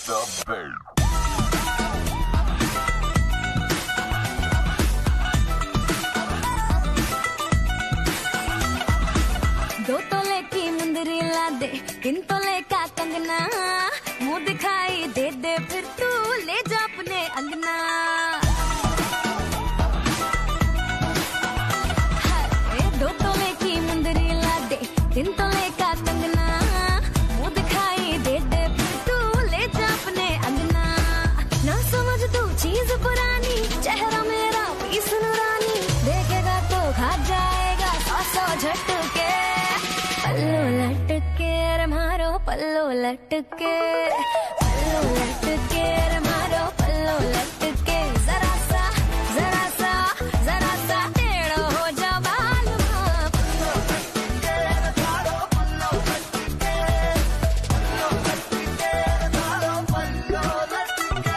दो तोले की मुंदरी ला दे, 3 तोले का कंगना, मुंह दिखाई दे दे फिर तू ले जा अपने अंगना। दो तोले की मुंदरी ला दे, 3 तोले का कंगना, मुंह दिखाई दे दे फिर तू ले जा अपने अंगना। ना समझ तू चीज पुरानी, चेहरा मेरा पीस नूरानी, देखेगा तो खा जाएगा 100 झटके। पल्लो लटके रे मारो पल्लो लटके, पल्लो लटके रे मारो पल्लो लटके। जरा सा टेढ़ो हो जा बाल माँ। पल्लो लटके रे मारो पल्लो लटके, पल्लो लटके रे मारो पल्लो लटके।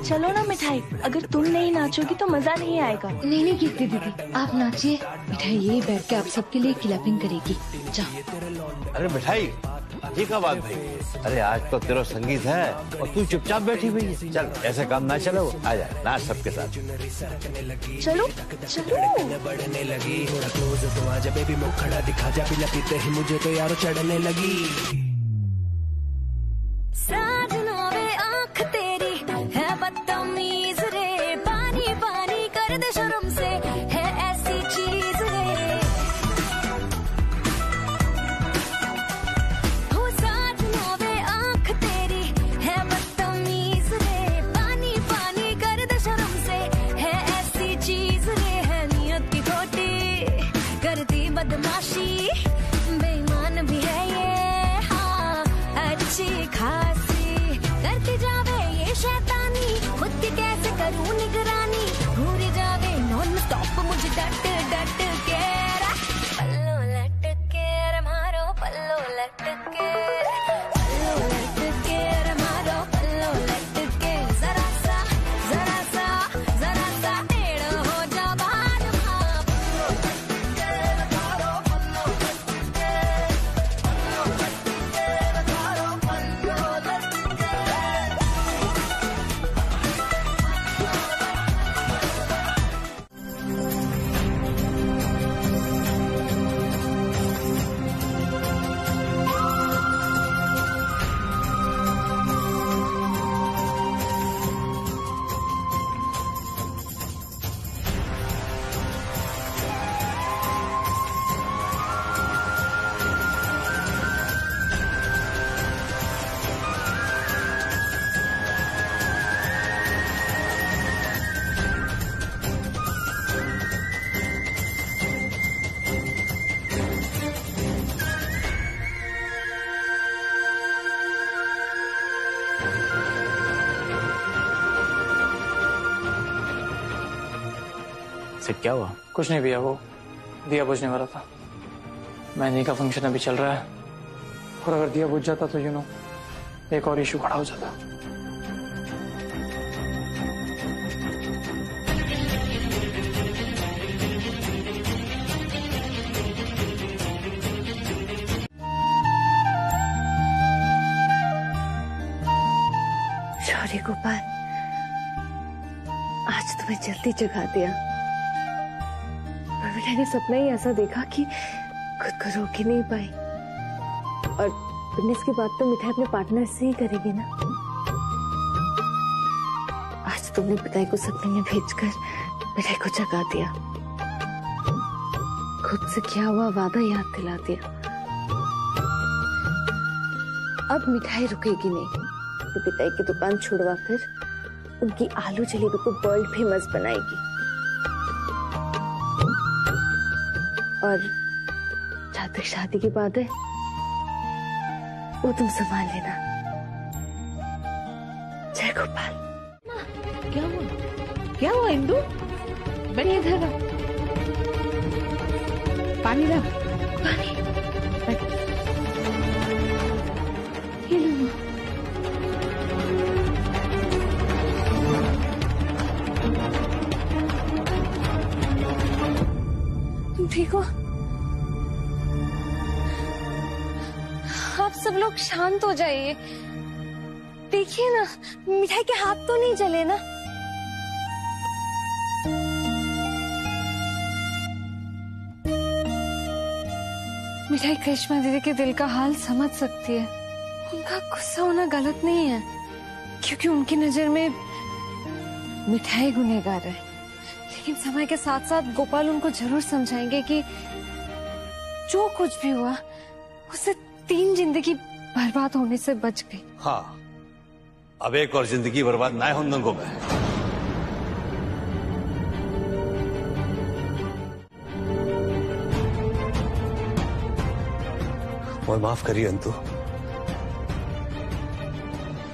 चलो ना मिठाई, अगर तुम नहीं नाचोगी तो मजा नहीं आएगा। नहीं नहीं कीर्ति दीदी, आप नाचिए, मिठाई यही बैठ के आप सबके लिए क्लैपिंग करेगी। जाओ। अरे मिठाई, ये क्या बात भाई? अरे आज तो तेरा संगीत है और तू चुपचाप बैठी हुई है। चल ऐसे काम ना चलो, आजा नाच सबके साथ। चलो चलो। बढ़ने लगी थोड़ा क्लोज तो आजा बेबी, मुख खड़ा दिखा जा, बिना पीते ही मुझे तो यारो चढ़ने लगी। साजना वे आँख तेरी है बदतमीज रे, पानी पानी कर दे शर्म से है ऐसी चीज रे। हो साजना वे आँख तेरी है बदतमीज रे, पानी पानी कर दे शर्म से है ऐसी चीज रे। है नियत की खोटी करती बदमाशी, बेईमान भी है ये हाँ अच्छी खासी, करती जावे ये शैतानी, खुद की कैसे करूं निगरानी, घूर जावे नॉन स्टॉप मुझे डट डट के। पल्लो लटके रे मारो पल्लो लटके, पल्लो लटके रे मारो पल्लो लटके। जरा सा टेढ़ो हो जा बाल माँ। पल्लो लटके रे मारो पल्लो लटके, पल्लो लटके रे मारो पल्लो लटके। से क्या हुआ? कुछ नहीं भैया, वो दिया बुझने वाला था। मेहंदी का फंक्शन अभी चल रहा है और अगर दिया बुझ जाता तो एक और इशू खड़ा हो जाता। सॉरी गोपाल, आज तुम्हें जल्दी जगा दिया, पर मैंने सपना ही ऐसा देखा कि खुद को रोक ही नहीं पाई। और फिटनेस की बात तो मिठाई अपने पार्टनर से ही करेगी ना। आज तुमने पिताई को सपने में भेजकर मिठाई को जगा दिया, खुद से किया हुआ वादा याद दिला दिया। अब मिठाई रुकेगी नहीं, तो पिताई की दुकान छुड़वा कर उनकी आलू जलेबी को वर्ल्ड फेमस बनाएगी। और जहाँ तक शादी की बात है वो तुम संभाल लेना। जय गोपाल। क्या हुआ? क्या हुआ इंदु? बैठ इधर, पानी ला। पानी। ठीक हो? आप सब लोग शांत हो जाइए। देखिए ना, मिठाई के हाथ तो नहीं जले ना? मिठाई करिश्मा दीदी के दिल का हाल समझ सकती है। उनका गुस्सा होना गलत नहीं है, क्योंकि उनकी नजर में मिठाई गुनहगार है। लेकिन समय के साथ साथ गोपाल उनको जरूर समझाएंगे कि जो कुछ भी हुआ उससे 3 जिंदगी बर्बाद होने से बच गई। हाँ, अब एक और जिंदगी बर्बाद ना हो नंगो में। मुझे माफ करिए अंतु,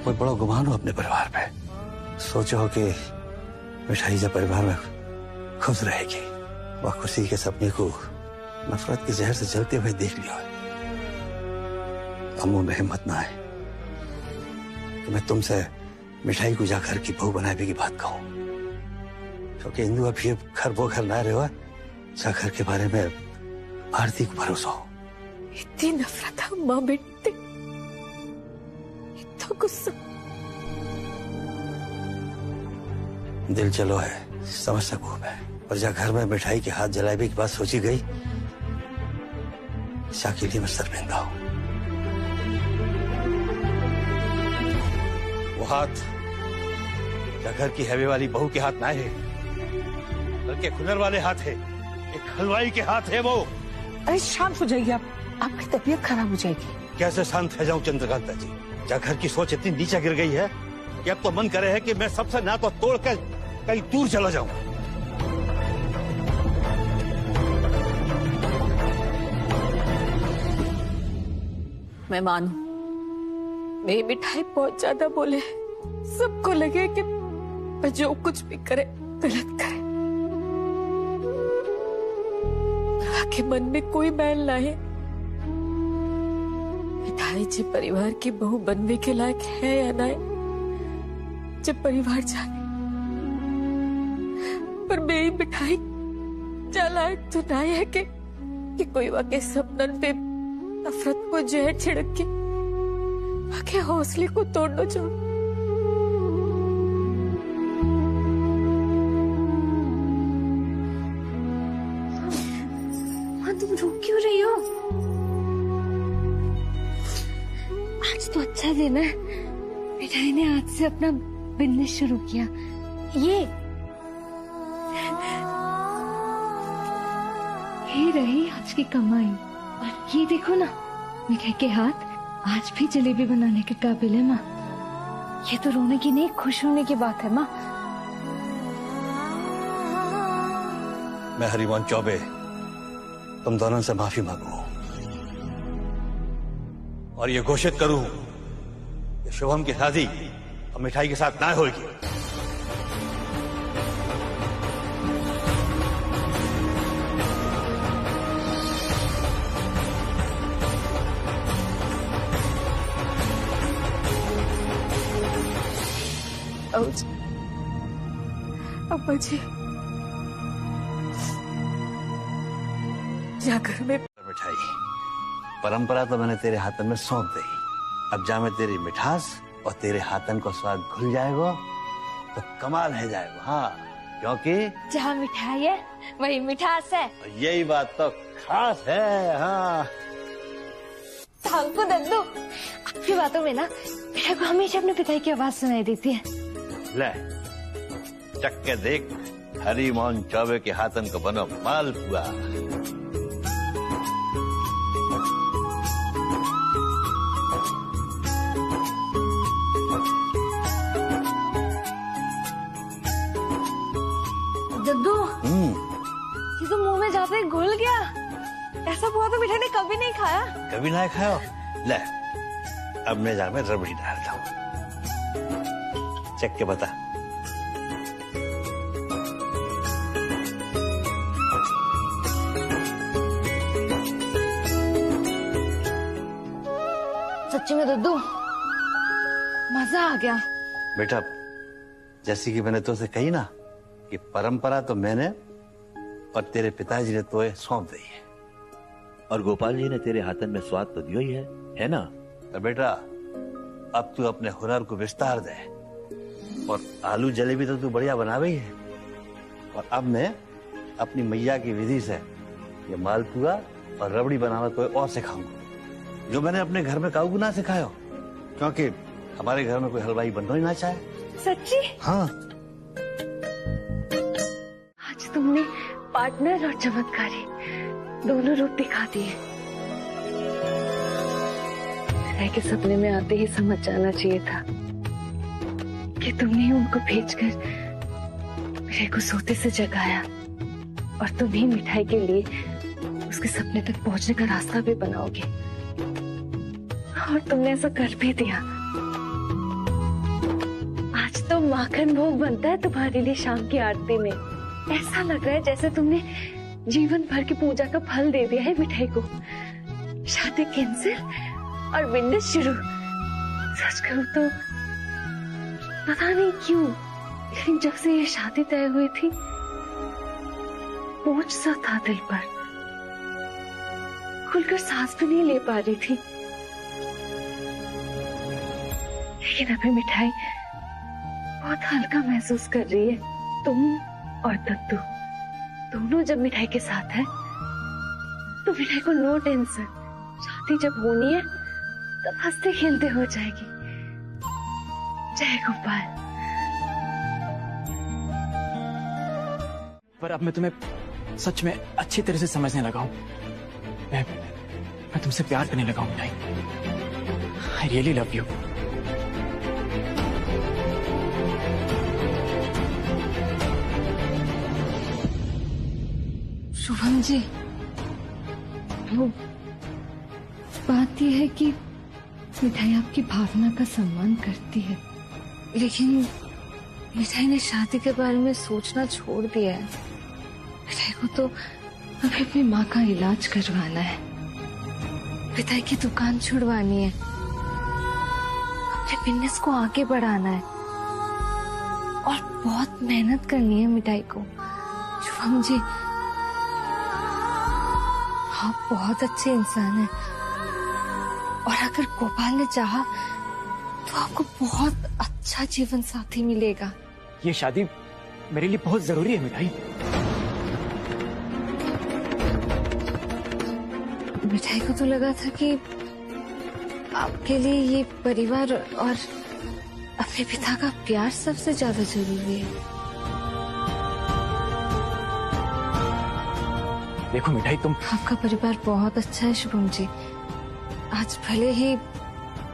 मैं बड़ा गुमान हूं अपने परिवार पे। सोचो हो कि मिठाई जब परिवार में खुश रहेगी, वह खुशी के सपने को नफरत के जहर से जलते हुए देख लिया। अम्मू में हिम्मत ना है कि मैं तुमसे मिठाई को जाकर की बहू बनाने की बात कहूं, क्योंकि इंदु अभी घर वो घर ना रहे, जाकर के बारे में आरती को भरोसा हो। इतनी नफरत है माँ बेटे, इतना गुस्सा। दिल चलो है, समझ सकूं मैं, पर जब घर में मिठाई के हाथ जलाने की बात सोची गई, शाकी लिए मैं शर्मिंदा हूं। वो हाथ क्या घर की हैवी वाली बहू के हाथ ना है, बल्कि हुनर वाले हाथ है, एक हलवाई के हाथ है वो। अरे शांत हो जाइए आप, आपकी तबीयत खराब हो जाएगी। कैसे शांत रह जाऊं चंद्रकांता जी, जब घर की सोच इतनी नीचे गिर गई है कि अब तो मन करे है कि मैं सबसे ना तो तोड़कर कहीं दूर चला जाऊं। मैं मानू, मेरी मिठाई बहुत ज्यादा बोले, सबको लगे कि मैं जो कुछ भी करे गलत करे। के मन में कोई मैल ना है। मिठाई जब परिवार की बहू बनने के लायक है या ना है, जब परिवार जाने, पर मेरी मिठाई लायक तो ना है कि कोई वाके सपनन पे नफरत को जहर छिड़क के वाके हौसले को तोड़ना चाहो। तुम रो क्यों रही हो? आज तो अच्छा दिन है, मिठाई ने आज से अपना बिजनेस शुरू किया। ये रही आज की कमाई, और ये देखो ना, मिठाई के हाथ आज भी जलेबी बनाने के काबिल है माँ। ये तो रोने की नहीं, खुश होने की बात है माँ। मैं हरिवंश चौबे तुम दोनों से माफी मांगू और ये घोषित करूं कि शुभम की शादी अब मिठाई के साथ ना होगी। अब्बा जी, जाकर मैं मिठाई परंपरा तो मैंने तेरे हाथन में सौंप दी। अब जा में तेरी मिठास और तेरे हाथन को स्वाद घुल जाएगा तो कमाल है जाएगा। हाँ, क्योंकि जहाँ मिठाई है वही मिठास है। यही बात तो खास है। हाँ हमको दद्दू, आपकी बातों में ना मेरे को हमेशा अपने पिता की आवाज सुनाई देती है। ले चक के देख, हरिमोहन चौबे के हाथन को बनो मालपुआ। दद्दू, ये तो मुंह में जाते ही घुल गया। ऐसा हुआ तो मिठाई ने कभी नहीं खाया। कभी ना खाओ। ले अब मैं जा में रबड़ी डालता हूँ, चख के बता। सच्ची में दद्दू मजा आ गया। बेटा, जैसी कि मैंने तुझसे कही ना कि परंपरा तो मैंने और तेरे पिताजी ने तो सौंप दी है। और गोपाल जी ने तेरे हाथन में स्वाद तो दियो ही है ना? तो बेटा अब तू अपने हुनर को विस्तार दे, और आलू जलेबी तो तू बढ़िया बनावे ही है। और अब मैं अपनी मैया की विधि से ये मालपुआ और रबड़ी बनाना कोई और सिखाऊंगा, जो मैंने अपने घर में काऊ को ना सिखाया, क्योंकि हमारे घर में कोई हलवाई बनना ही ना चाहे। सच्ची? हाँ। आज तुमने पार्टनर और चमत्कारी दोनों रूप दिखा दिए। मिठाई के सपने में आते ही समझ जाना चाहिए था कि तुमने ही उनको भेजकर मेरे को सोते से जगाया, और तुम ही मिठाई के लिए उसके सपने तक पहुंचने का रास्ता भी बनाओगे। और तुमने ऐसा कर भी दिया। आज तो माखन भोग बनता है तुम्हारे लिए शाम की आरती में। ऐसा लग रहा है जैसे तुमने जीवन भर की पूजा का फल दे दिया है मिठाई को। शादी कैंसिल और बिजनेस शुरू। सच कहूं तो पता नहीं क्यों, लेकिन जब से ये शादी तय हुई थी बोझ सा था दिल पर, खुलकर सांस भी नहीं ले पा रही थी। लेकिन अभी मिठाई बहुत हल्का महसूस कर रही है। तुम और दत्तू दोनों जब मिठाई के साथ है तो मिठाई को नो टेंशन। शादी जब होनी है तब हंसते खेलते हो जाएगी। जय गोपाल। पर अब मैं तुम्हें सच में अच्छी तरह से समझने लगा हूं। मैं तुमसे प्यार करने लगा हूं मिठाई। I really love you. Shubham ji, वो बात यह है कि मिठाई आपकी भावना का सम्मान करती है, लेकिन मिठाई ने शादी के बारे में सोचना छोड़ दिया है। मिठाई को तो अभी अपनी माँ का इलाज करवाना है, पिताई की दुकान छुड़वानी है, अपने बिजनेस को आगे बढ़ाना है, और बहुत मेहनत करनी है मिठाई को। शुभम जी, आप बहुत अच्छे इंसान हैं, और अगर गोपाल ने चाहा तो आपको बहुत अच्छा जीवन साथी मिलेगा। ये शादी मेरे लिए बहुत जरूरी है मिठाई। मिठाई को तो लगा था कि आपके लिए ये परिवार और अपने पिता का प्यार सबसे ज्यादा जरूरी है। देखो मिठाई, तुम आपका परिवार बहुत अच्छा है शुभम जी। आज भले ही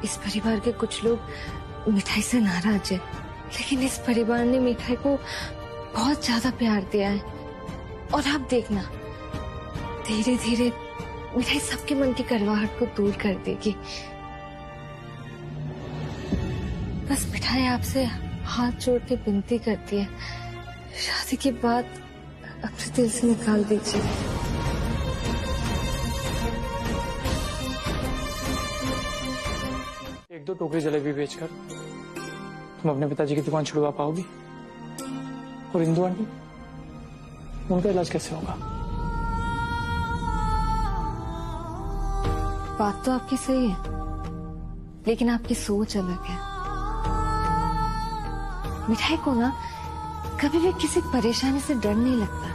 इस परिवार के कुछ लोग मिठाई से नाराज है, लेकिन इस परिवार ने मिठाई को बहुत ज्यादा प्यार दिया है। और आप देखना, धीरे धीरे मिठाई सबके मन की कड़वाहट को दूर कर देगी। बस मिठाई आपसे हाथ जोड़ के विनती करती है, शादी के बाद अपने दिल से निकाल दीजिए। एक दो टोकरी जलेबी बेचकर तुम अपने पिताजी की दुकान छुड़वा पाओगी? और इंदु आंटी, उनका इलाज कैसे होगा? बात तो आपकी सही है, लेकिन आपकी सोच अलग है। मिठाई को ना कभी भी किसी परेशानी से डर नहीं लगता।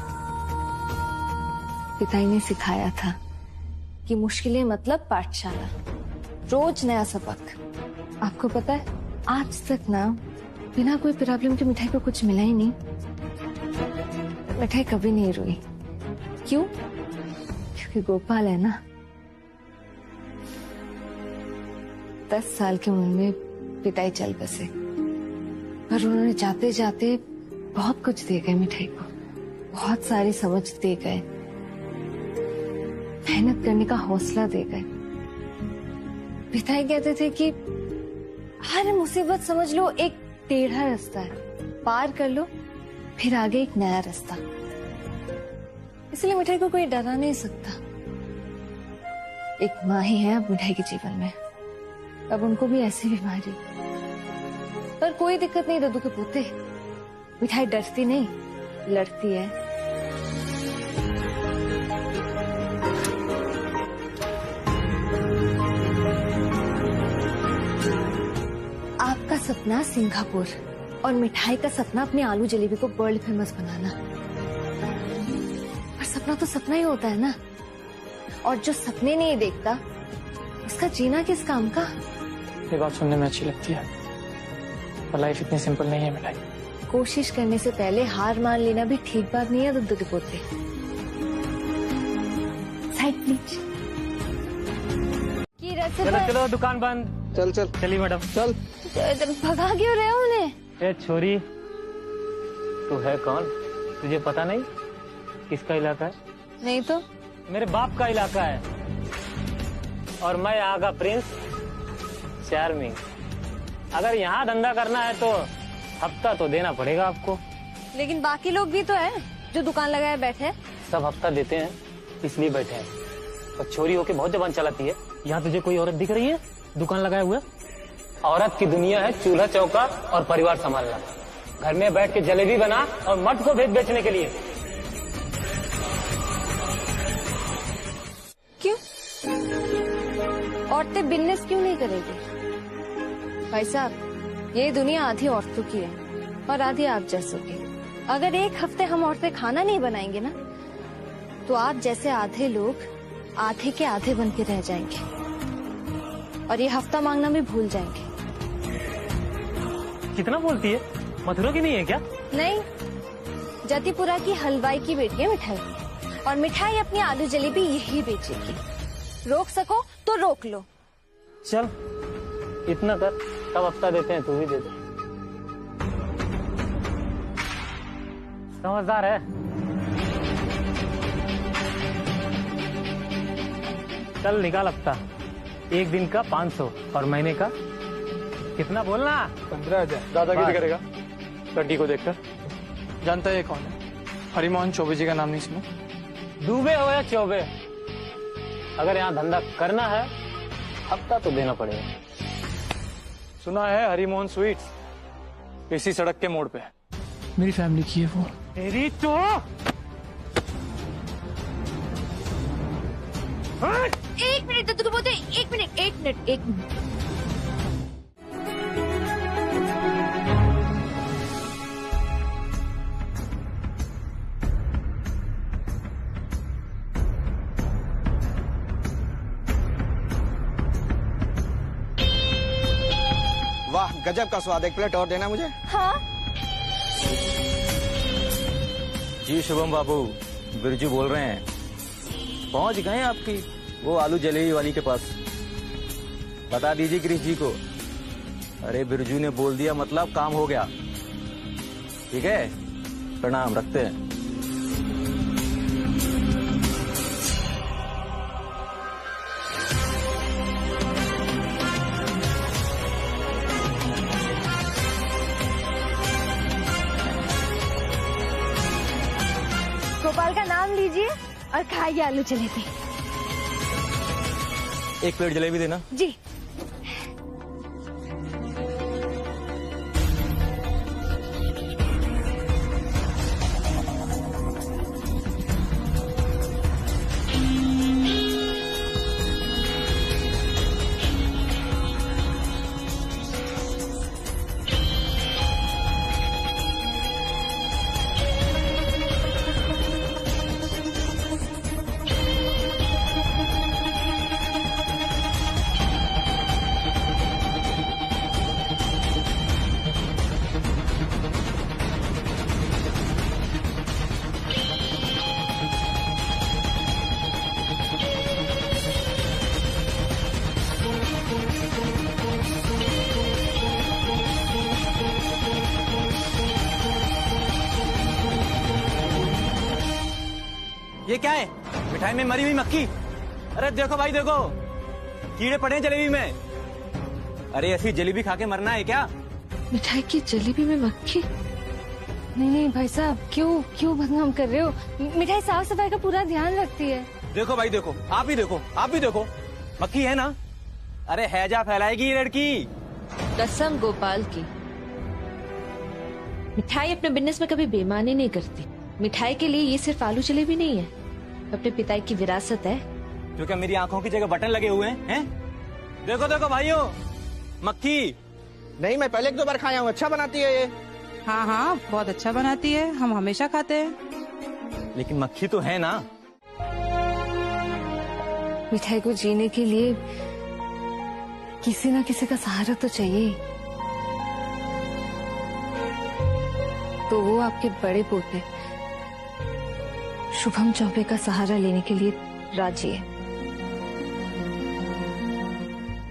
पिताजी ने सिखाया था कि मुश्किलें मतलब पाठशाला, रोज नया सबक। आपको पता है, आज तक ना बिना कोई प्रॉब्लम के मिठाई को कुछ मिला ही नहीं। मिठाई कभी नहीं रोई। क्यों? क्योंकि गोपाल है ना। 10 साल की उम्र में पिताई चल बसे, पर उन्होंने जाते जाते बहुत कुछ दे गए मिठाई को, बहुत सारी समझ दे गए, मेहनत करने का हौसला दे गए। पिताई कहते थे कि हर मुसीबत समझ लो एक टेढ़ा रास्ता है, पार कर लो फिर आगे एक नया रास्ता। इसलिए मिठाई को कोई डरा नहीं सकता। एक माँ ही है अब मिठाई के जीवन में, अब उनको भी ऐसी बीमारी, पर कोई दिक्कत नहीं। दद्दू के पोते, मिठाई डरती नहीं, लड़ती है। सपना सिंगापुर और मिठाई का सपना अपनी आलू जलेबी को वर्ल्ड फेमस बनाना। पर सपना तो सपना ही होता है ना, और जो सपने नहीं देखता उसका जीना किस काम का। ये बात सुनने में अच्छी लगती है, पर लाइफ इतनी सिंपल नहीं है मिठाई। कोशिश करने से पहले हार मान लेना भी ठीक बात नहीं है दुद्ध के पोते। Side please. चलो चलो, दुकान बंद। चल चल चलिए मैडम, चल। भगा क्यों रहे हो उन्हें? ए छोरी, तू है कौन? तुझे पता नहीं किसका इलाका है? नहीं तो मेरे बाप का इलाका है, और मैं यहाँ का प्रिंस चार्मिंग। अगर यहाँ धंधा करना है तो हफ्ता तो देना पड़ेगा आपको। लेकिन बाकी लोग भी तो है जो दुकान लगाए बैठे। सब हफ्ता देते हैं इसलिए बैठे हैं। और छोरी होके बहुत जबान चलाती है। यहाँ तुझे कोई औरत दिख रही है दुकान लगाए हुए? औरत की दुनिया है चूल्हा चौका और परिवार संभालना। घर में बैठ के जलेबी बना और मट को भेज बेचने के लिए। क्यों? औरतें बिजनेस क्यों नहीं करेगी? भाई साहब, ये दुनिया आधी औरतों की है और आधी आप जैसों की। अगर एक हफ्ते हम औरतें खाना नहीं बनाएंगे ना, तो आप जैसे आधे लोग आधे के आधे बन के रह जाएंगे और ये हफ्ता मांगना भी भूल जाएंगे। कितना बोलती है? मथुरा की नहीं है क्या? नहीं, जतीपुरा की हलवाई की बेटी है मिठाई, और मिठाई अपनी आलू जलेबी यही बेचेगी। रोक सको तो रोक लो। चल इतना कर, तब हफ्ता देते हैं, तू भी दे दे। समझदार है। चल निकाल हफ्ता। एक दिन का 500 और महीने का कितना बोलना? 15,000। दादागिरी करेगा लड्डी को देखकर। जानता है ये कौन है? हरिमोहन चौबे जी का नाम नहीं सुना? डूबे हो या चौबे, अगर यहाँ धंधा करना है हफ्ता तो देना पड़ेगा। सुना है हरिमोहन स्वीट्स इसी सड़क के मोड़ पे। मेरी फैमिली की है वो। तेरी तो एक मिनट तो बोलते, एक मिनट। वाह, गजब का स्वाद। एक प्लेट और देना मुझे। हाँ। जी शुभम बाबू, बिरजू बोल रहे हैं। पहुंच गए आपकी वो आलू जलेबी वाली के पास। बता दीजिए गिरीश जी को। अरे बिरजू ने बोल दिया मतलब काम हो गया। ठीक है, प्रणाम, रखते हैं। गोपाल का नाम लीजिए और खाइए आलू जलेबी। एक प्लेट जलेबी देना। जी। ये क्या है? मिठाई में मरी हुई मक्खी। अरे देखो भाई देखो, कीड़े पड़े हैं जलेबी में। अरे ऐसी जलेबी खा के मरना है क्या? मिठाई की जलेबी में मक्खी? नहीं भाई साहब, क्यों बदनाम कर रहे हो? मिठाई साफ सफाई का पूरा ध्यान रखती है। देखो भाई देखो, आप भी देखो, मक्खी है ना? अरे हैजा फैलाएगी ये लड़की। कसम गोपाल की, मिठाई अपने बिजनेस में कभी बेईमानी नहीं करती। मिठाई के लिए ये सिर्फ आलू जलेबी नहीं है, अपने पिता की विरासत है। जो क्या मेरी आंखों की जगह बटन लगे हुए हैं? देखो देखो भाइयों, मक्खी नहीं, मैं पहले 1-2 बार खाया हूँ, अच्छा बनाती है ये। हाँ हाँ, बहुत अच्छा बनाती है, हम हमेशा खाते हैं। लेकिन मक्खी तो है ना। मिठाई को जीने के लिए किसी ना किसी का सहारा तो चाहिए। तो वो आपके बड़े पोते शुभम चौबे का सहारा लेने के लिए राजी है।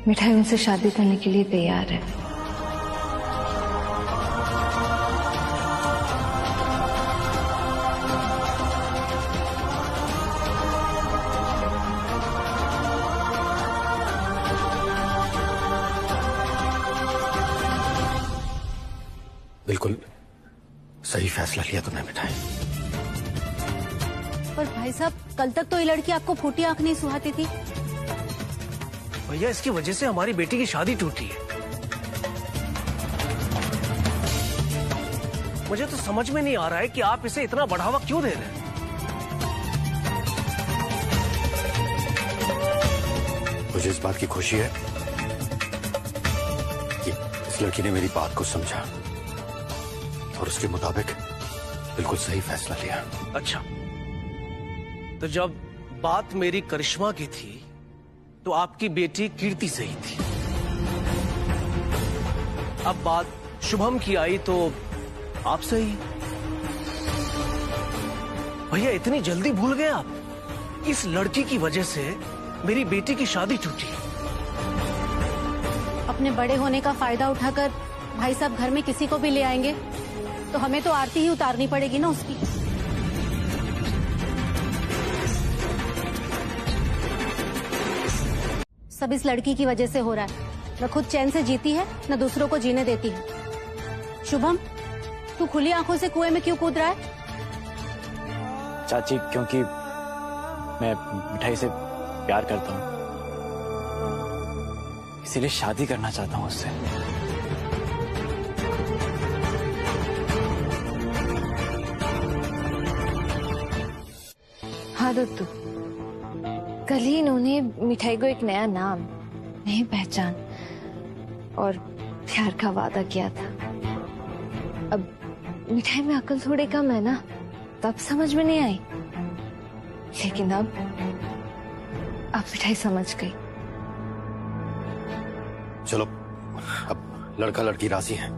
मिठाई उनसे शादी करने के लिए तैयार है। बिल्कुल सही फैसला लिया तुमने मिठाई। पर भाई साहब, कल तक तो ये लड़की आपको फूटी आंख नहीं सुहाती थी। भैया, इसकी वजह से हमारी बेटी की शादी टूटी है। मुझे तो समझ में नहीं आ रहा है कि आप इसे इतना बढ़ावा क्यों दे रहे हैं। मुझे इस बात की खुशी है कि इस लड़की ने मेरी बात को समझा और उसके मुताबिक बिल्कुल सही फैसला लिया। अच्छा, तो जब बात मेरी करिश्मा की थी तो आपकी बेटी कीर्ति से ही थी। अब बात शुभम की आई तो आप सही। भैया, इतनी जल्दी भूल गए आप? इस लड़की की वजह से मेरी बेटी की शादी टूटी। अपने बड़े होने का फायदा उठाकर भाई साहब घर में किसी को भी ले आएंगे तो हमें तो आरती ही उतारनी पड़ेगी ना उसकी। सब इस लड़की की वजह से हो रहा है। न खुद चैन से जीती है, न दूसरों को जीने देती है। शुभम, तू खुली आंखों से कुएं में क्यों कूद रहा है? चाची, क्योंकि मैं मिठाई से प्यार करता हूँ, इसीलिए शादी करना चाहता हूँ उससे। हाँ दत्तू, कल ही इन्होंने मिठाई को एक नया नाम, नई पहचान और प्यार का वादा किया था। अब मिठाई में अकल थोड़ी कम है ना, तब समझ में नहीं आई, लेकिन अब मिठाई समझ गई। चलो, अब लड़का लड़की राजी हैं।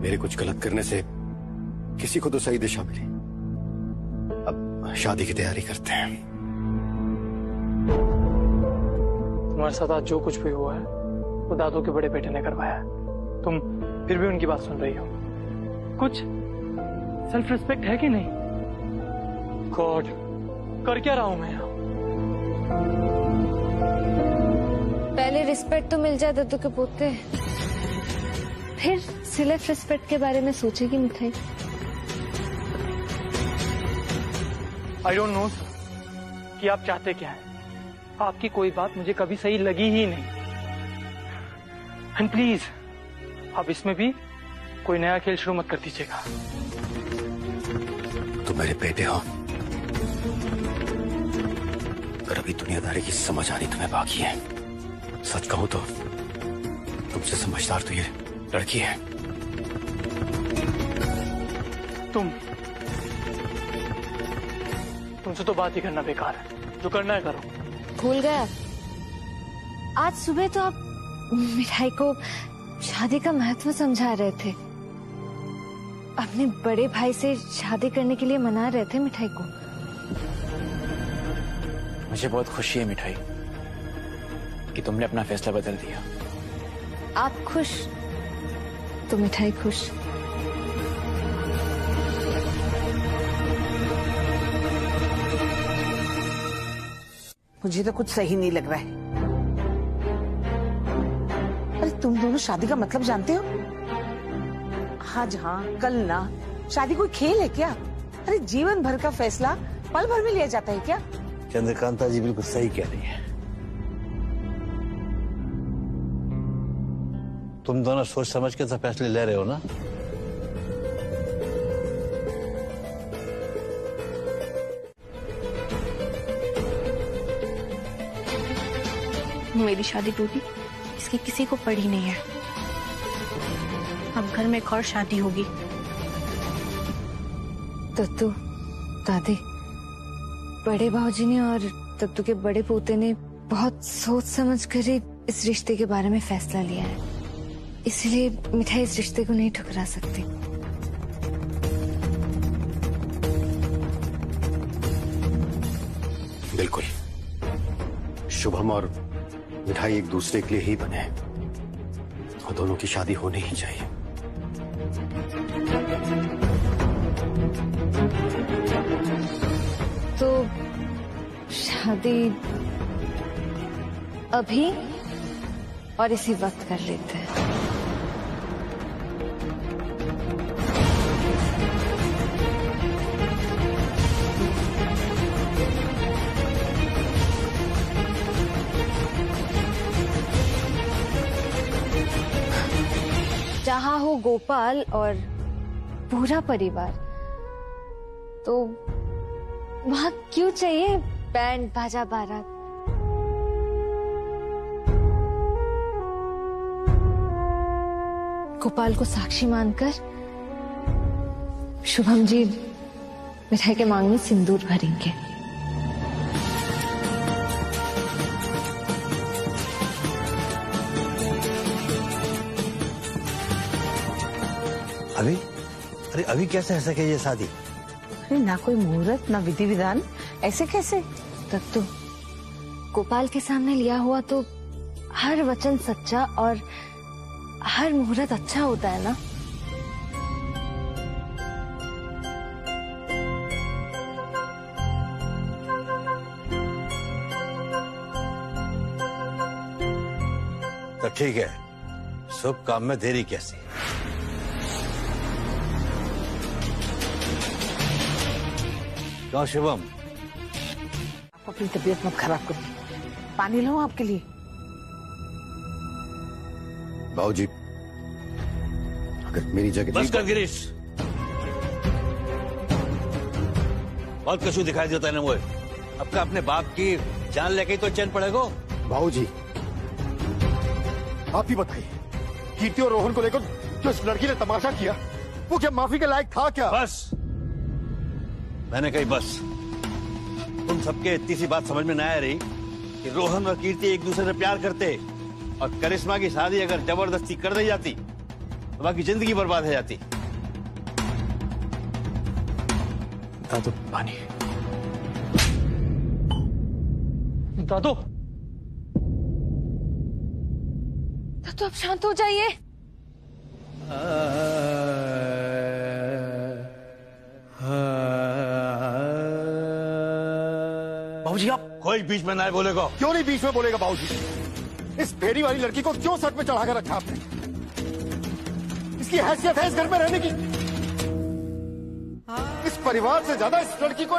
मेरे कुछ गलत करने से किसी को तो सही दिशा मिली। अब शादी की तैयारी करते हैं। तुम्हारे साथ आज जो कुछ भी हुआ है वो दादू के बड़े बेटे ने करवाया है। तुम फिर भी उनकी बात सुन रही हो। कुछ सेल्फ रिस्पेक्ट है कि नहीं? गॉड, कर क्या रहा हूं मैं? पहले रिस्पेक्ट तो मिल जाए दत्तू के पोते, फिर सेल्फ रिस्पेक्ट के बारे में सोचेगी मिठाई। आई डोंट नो कि आप चाहते क्या हैं। आपकी कोई बात मुझे कभी सही लगी ही नहीं। एंड प्लीज, आप इसमें भी कोई नया खेल शुरू मत कर दीजिएगा। तुम मेरे बेटे हो, पर अभी दुनियादारी की समझ आनी तुम्हें बाकी है। सच कहूं तो तुमसे समझदार तो ये लड़की है। तुमसे तो बात ही करना बेकार है। जो करना है करो। भूल गया? आज सुबह तो आप मिठाई को शादी का महत्व समझा रहे थे, अपने बड़े भाई से शादी करने के लिए मना रहे थे मिठाई को। मुझे बहुत खुशी है मिठाई कि तुमने अपना फैसला बदल दिया। आप खुश तो मिठाई खुश। मुझे तो कुछ सही नहीं लग रहा है। अरे तुम दोनों शादी का मतलब जानते हो? आज हाँ कल ना, शादी कोई खेल है क्या? अरे जीवन भर का फैसला पल भर में लिया जाता है क्या? चंद्रकांता जी बिल्कुल सही कह रही है। तुम दोनों सोच समझ के तो फैसले ले रहे हो ना। मेरी शादी टूटी, की किसी को पड़ी नहीं है। अब घर में एक और शादी होगी। तत्तू, दादी, बड़े भाऊजी ने और तत्तू के बड़े पोते ने बहुत सोच समझ कर ही इस रिश्ते के बारे में फैसला लिया है, इसलिए मिठाई इस रिश्ते को नहीं ठुकरा सकती। बिल्कुल, शुभम और मिठाई एक दूसरे के लिए ही बने हैं और दोनों की शादी होनी ही चाहिए। तो शादी अभी और इसी वक्त कर लेते हैं। जहां हो गोपाल और पूरा परिवार, तो वहां क्यों चाहिए बैंड बाजा बारात? गोपाल को साक्षी मानकर शुभम जी मिठाई के मांग में सिंदूर भरेंगे। अभी? अरे अभी कैसे हो सके ये शादी? अरे ना कोई मुहूर्त ना विधि विधान, ऐसे कैसे? तत्तू, गोपाल के सामने लिया हुआ तो हर वचन सच्चा और हर मुहूर्त अच्छा होता है ना। तो ठीक है, शुभ काम में देरी कैसी? क्यों शुभम? आप अपनी तबीयत मत खराब करिए, पानी लाऊं आपके लिए? बाबूजी, अगर मेरी जगह बस कर गिरीश, बहुत कशु दिखाई देता है ना मुझे। अब का अपने बाप की जान लेके तो चैन पड़ेगा। बाबूजी, आप ही बताइए, कीर्ति और रोहन को लेकर जो इस लड़की ने तमाशा किया, वो क्या माफी के लायक था क्या? बस, मैंने कही बस। तुम सबके इतनी सी बात समझ में न आ रही कि रोहन और कीर्ति एक दूसरे से प्यार करते, और करिश्मा की शादी अगर जबरदस्ती कर दी जाती तो बाकी जिंदगी बर्बाद हो जाती। दादू, पानी। दादू, तो अब शांत हो जाइए। बाबूजी, आप कोई बीच में ना बोलेगा। क्यों नहीं बीच में बोलेगा बाबूजी? इस भेड़ी वाली लड़की को क्यों सर पे चढ़ाकर रखा आपने? इसकी हैसियत है इस घर में रहने की? इस परिवार से ज्यादा इस लड़की को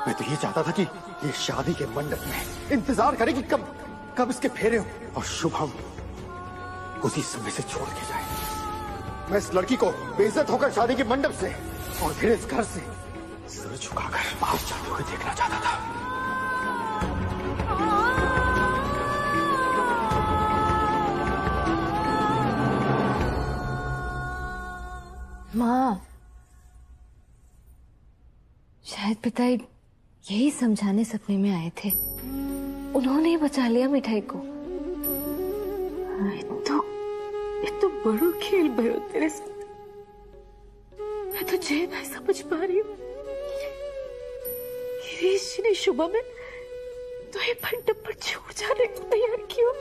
मैं तो ये चाहता था कि ये शादी के मंडप में इंतजार करे कि कब इसके फेरे हो और शुभम उसी समय से छोड़ के जाए। मैं इस लड़की को बेइज्जत होकर शादी के मंडप से और फिर इस घर से सर झुकाकर बाहर जाते हुए देखना चाहता था। माँ, शायद पिताई यही समझाने सपने में आए थे। उन्होंने ही बचा लिया मिठाई को। ये तो बड़ो खेल भयो तेरे साथ। मैं तो तुझे नहीं समझ पा रही हूँ। गिरीश जी ने शुभम में तो ये मंडप पर छोड़ जाने को तैयार क्यों?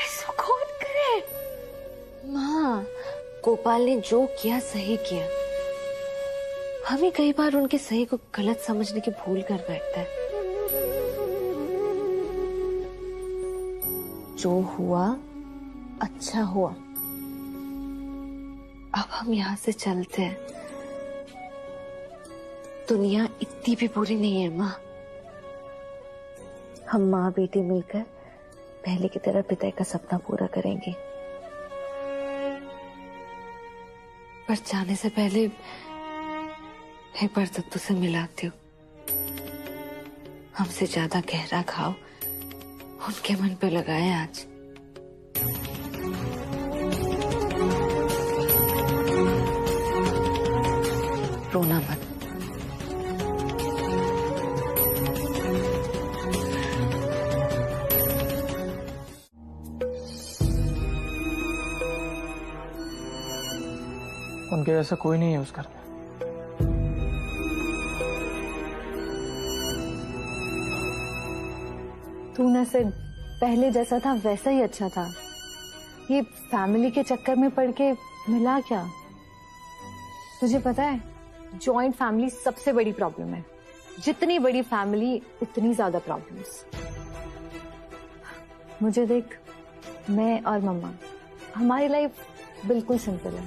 ऐसा कौन करे? माँ, गोपाल ने जो किया सही किया। हमें कई बार उनके सही को गलत समझने की भूल कर बैठता है। जो हुआ अच्छा हुआ। अब हम यहाँ से चलते हैं। दुनिया इतनी भी बुरी नहीं है माँ। हम माँ बेटी मिलकर पहले की तरह पिता का सपना पूरा करेंगे। पर जाने से पहले एक बार तत्तू से मिलाती हूँ। हमसे ज्यादा गहरा घाव उनके मन पे लगाए आज। रोना मत। उनके जैसा कोई नहीं है उस घर में। तू ना सिर्फ पहले जैसा था वैसा ही अच्छा था। ये फैमिली के चक्कर में पड़ के मिला क्या? तुझे पता है, जॉइंट फैमिली सबसे बड़ी प्रॉब्लम है। जितनी बड़ी फैमिली उतनी ज्यादा प्रॉब्लम्स। मुझे देख, मैं और मम्मा, हमारी लाइफ बिल्कुल सिंपल है।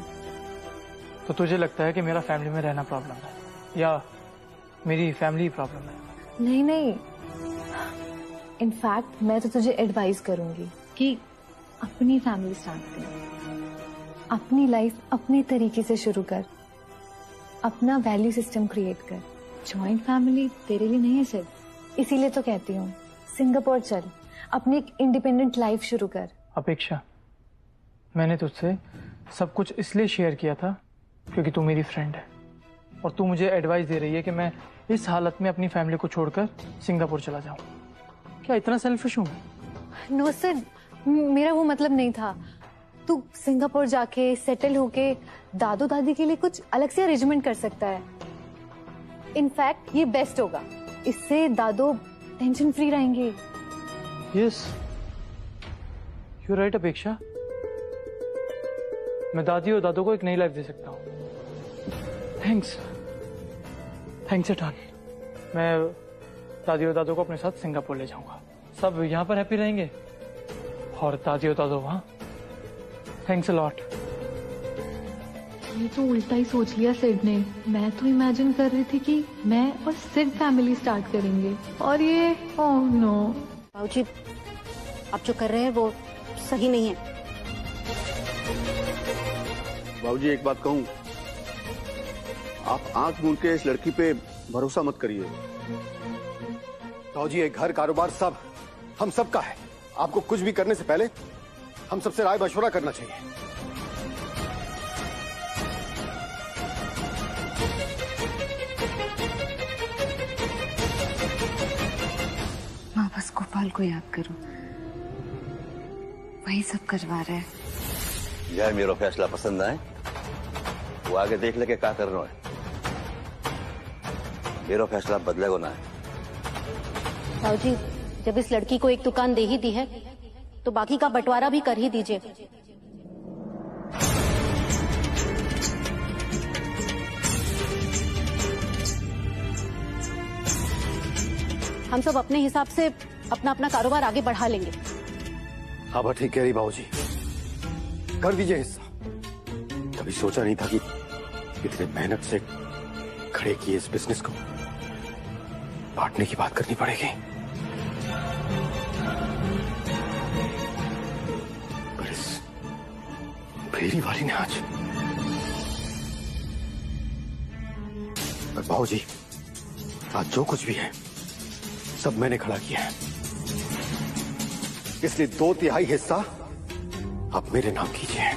तो तुझे लगता है कि मेरा फैमिली में रहना प्रॉब्लम है, या मेरी फैमिली प्रॉब्लम है? नहीं नहीं, इनफैक्ट मैं तो तुझे एडवाइस करूंगी कि अपनी फैमिली स्टार्ट कर, अपनी लाइफ अपने तरीके से शुरू कर, अपना वैल्यू सिस्टम क्रिएट कर। जॉइंट फैमिली तेरे लिए नहीं है सिर्फ, इसीलिए तो कहती हूँ सिंगापुर चल, अपनी एक इंडिपेंडेंट लाइफ शुरू कर। अपेक्षा, मैंने तुझसे सब कुछ इसलिए शेयर किया था क्योंकि तू मेरी फ्रेंड है, और तू मुझे एडवाइस दे रही है कि मैं इस हालत में अपनी फैमिली को छोड़कर सिंगापुर चला जाऊं। क्या इतना सेल्फिश हूं? नो सर, मेरा वो मतलब नहीं था। तू सिंगापुर जाके सेटल होके दादू दादी के लिए कुछ अलग से अरेंजमेंट कर सकता है। इनफैक्ट ये बेस्ट होगा, इससे दादू टेंशन फ्री रहेंगे। यस, यू राइट अपेक्षा। मैं दादी और दादू को एक नई लाइफ दे सकता हूँ। Thanks, thanks a ton. मैं दादी और दादू को अपने साथ सिंगापुर ले जाऊंगा। सब यहाँ पर हैप्पी रहेंगे और दादी और दादू वहाँ। Thanks a lot. ये तो उल्टा ही सोच लिया सिड ने। मैं तो इमेजिन कर रही थी कि मैं और सिड फैमिली स्टार्ट करेंगे, और ये ओह नो। बाबूजी, आप जो कर रहे हैं वो सही नहीं है। बाबूजी, एक बात कहूं, आप आंख मूंद के इस लड़की पे भरोसा मत करिए। बाबूजी, ये घर कारोबार सब हम सब का है। आपको कुछ भी करने से पहले हम सबसे राय मशवरा करना चाहिए। माँ बस गोपाल को याद करो, वही सब करवा रहा है। यार मेरा फैसला पसंद आए वो आगे देख लेके क्या करना है। मेरा फैसला बदलेगा ना है। बाबूजी, जब इस लड़की को एक दुकान दे ही दी है तो बाकी का बंटवारा भी कर ही दीजिए। हम सब अपने हिसाब से अपना अपना कारोबार आगे बढ़ा लेंगे। हाँ बट ठीक कह रही बाबूजी, कर दीजिए हिस्सा। कभी सोचा नहीं था कि इतने मेहनत से खड़े किए इस बिजनेस को बांटने की बात करनी पड़ेगी। पर इस फेरी वाली ने आज। पर बाबूजी, आज जो कुछ भी है सब मैंने खड़ा किया है, इसलिए 2/3 हिस्सा आप मेरे नाम कीजिए।